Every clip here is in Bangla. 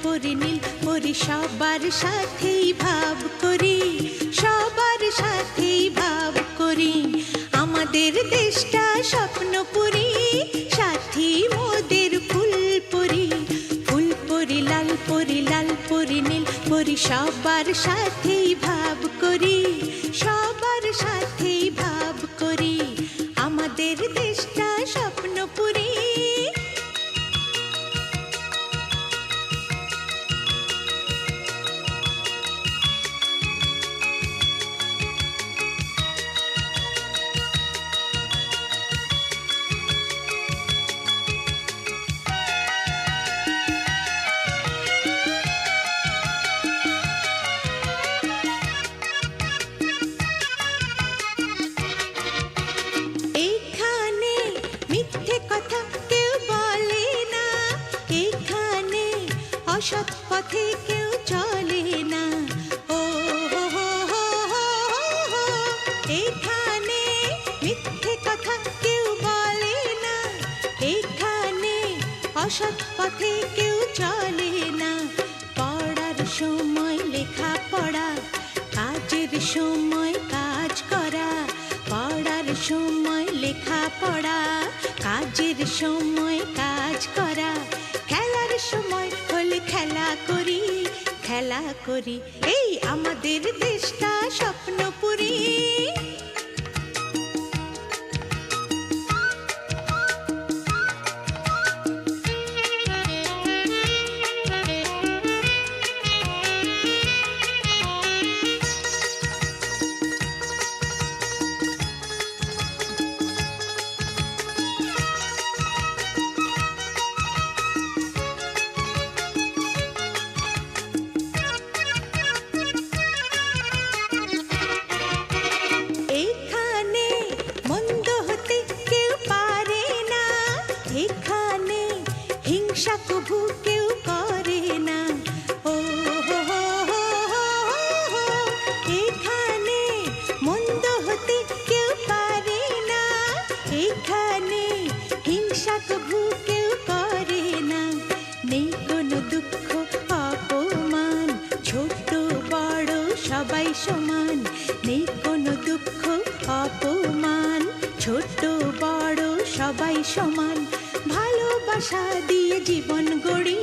পরি নীল পরি সবার সাথেই ভাব করি, সবার সাথেই ভাব করি। আমাদের দেশটা স্বপ্নপুরী, সাথী মোদের ফুল পরি। ফুল পরি লাল পরি নীল পরি সবার সাথেই ভাব করি, সবার সাথেই ভাব করি। আমাদের দেশটা স্বপ্নপুরী। অসৎ পথে কেউ চলে না, ও হো হো হো হো। এখানে মিথ্যে কথা কেউ বলে না, এখানে অসৎ পথে কেউ চলে না। পড়ার সময় লেখা পড়া, কাজের সময় কাজ করা। পড়ার সময় লেখা পড়া, কাজের সময় কাজ করা। খেলার সময় হলে খেলা করি, খেলা করি। এই আমাদের দেশটা স্বপ্নপুরী। হিংসা কভু কেউ করে না, ও হো হো হো হো। এখানে মন্দ হতে কেউ পারে না, এখানে হিংসা কভু কেউ করে না। নেই কোনো দুঃখ অপমান, ছোট বড় সবাই সমান। নেই কোনো দুঃখ অপমান, ছোট বড় সবাই সমান। ভালোবাসা দিয়ে জীবন গড়ি,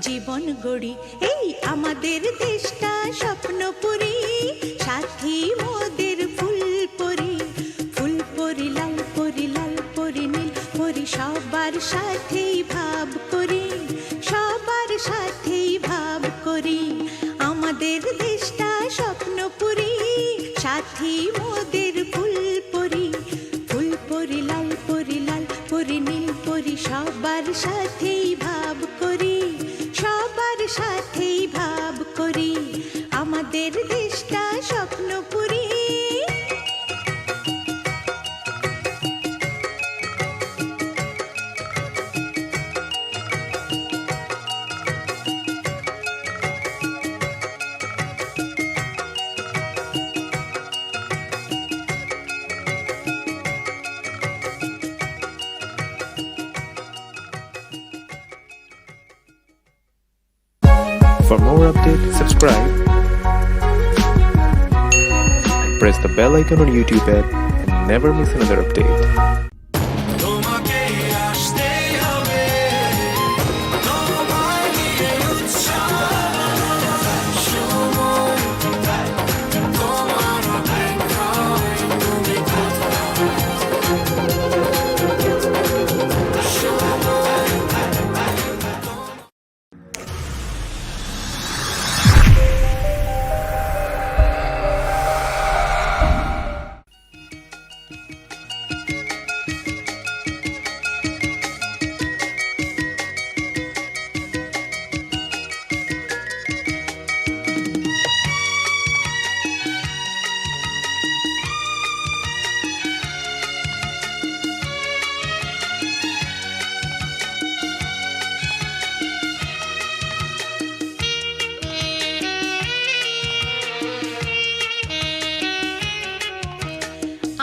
জীবন গড়ি। এই আমাদের দেশটা স্বপ্নপুরী, সাথী মোদের ফুল পরি। ফুল পরি লাল পরি নীল পরি সবার সাথেই ভাব করি, সবার সাথেই ভাব করি। আমাদের দেশটা স্বপ্নপুরী, সাথী মোদের ফুল পরি। ফুল পরি লাল পরি নীল পরি সবার সাথেই ভাব করি, সবার সাথেই ভাব করি। আমাদের দেশটা স্বপ্নপুরী। For more updates, subscribe and press the bell icon on YouTube app and never miss another update.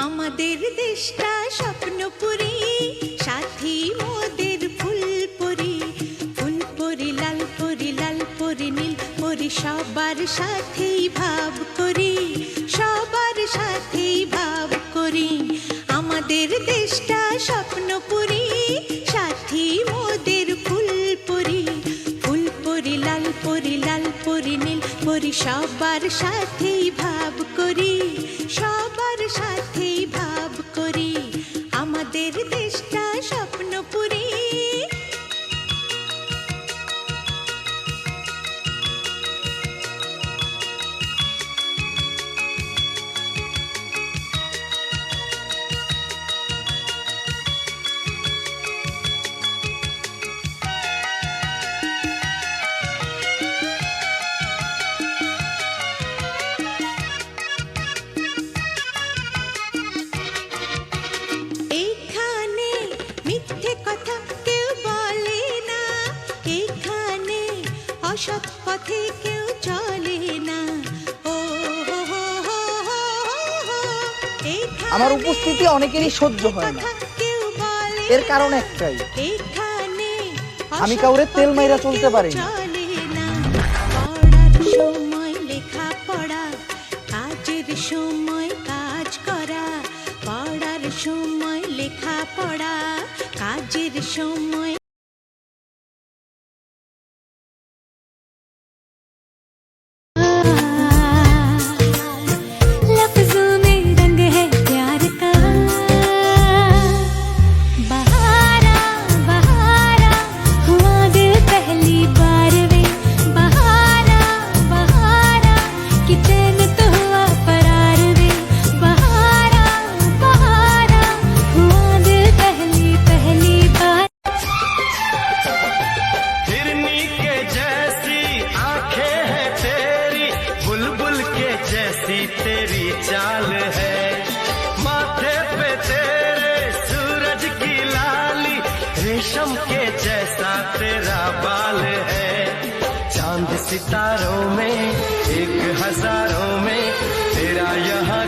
আমাদের দেশটা স্বপ্নপুরী, সাথী মোদের ফুল পরি। ফুল পরি লাল সবার সাথেই ভাব করি, সবার সাথেই ভাব করি। আমাদের দেশটা স্বপ্নপুরী, সাথী মোদের ফুলপুরি। ফুলপুরি লাল পরি, লাল পরি নীল পরি, সবার সাথেই ভাব করি, সবার সাথেই ভাব করি। আমাদের দেশটা স্বপ্নপুরী। এখানে মিথ্যে কথা কেউ বলে না, এখানে অসৎ পথে কেউ চলে না। ও হো হো হো হো হো। এখানে আমার উপস্থিতি অনেকেরই সহ্য হয় না, কথা কেউ বলে এর কারণ একটাই, এখানে আমি কাউরে তেল মাইরা চলতে পারি না। চলে না। পড়ার সময় লেখা পড়া, কাজের সময় কাজ করা। পড়ার সময় লেখা পড়া, কাজের সময় लफ्ज़ों में रंग है प्यार का। बहारा बहारा हुआ दिल पहली बार वे। बहारा बहारा कि चैन तो हुआ करार वे। बहारा बहारा हुआ दिल पहली पहली बार। हिरनी के जैसी आंखें हैं तेरी, बुलबुल के जैसी तेरी चाल है। माथे पे तेरे सूरज की लाली, रेशम के जैसा तेरा बाल है। चांद सितारों में एक हजारों में तेरा यहाँ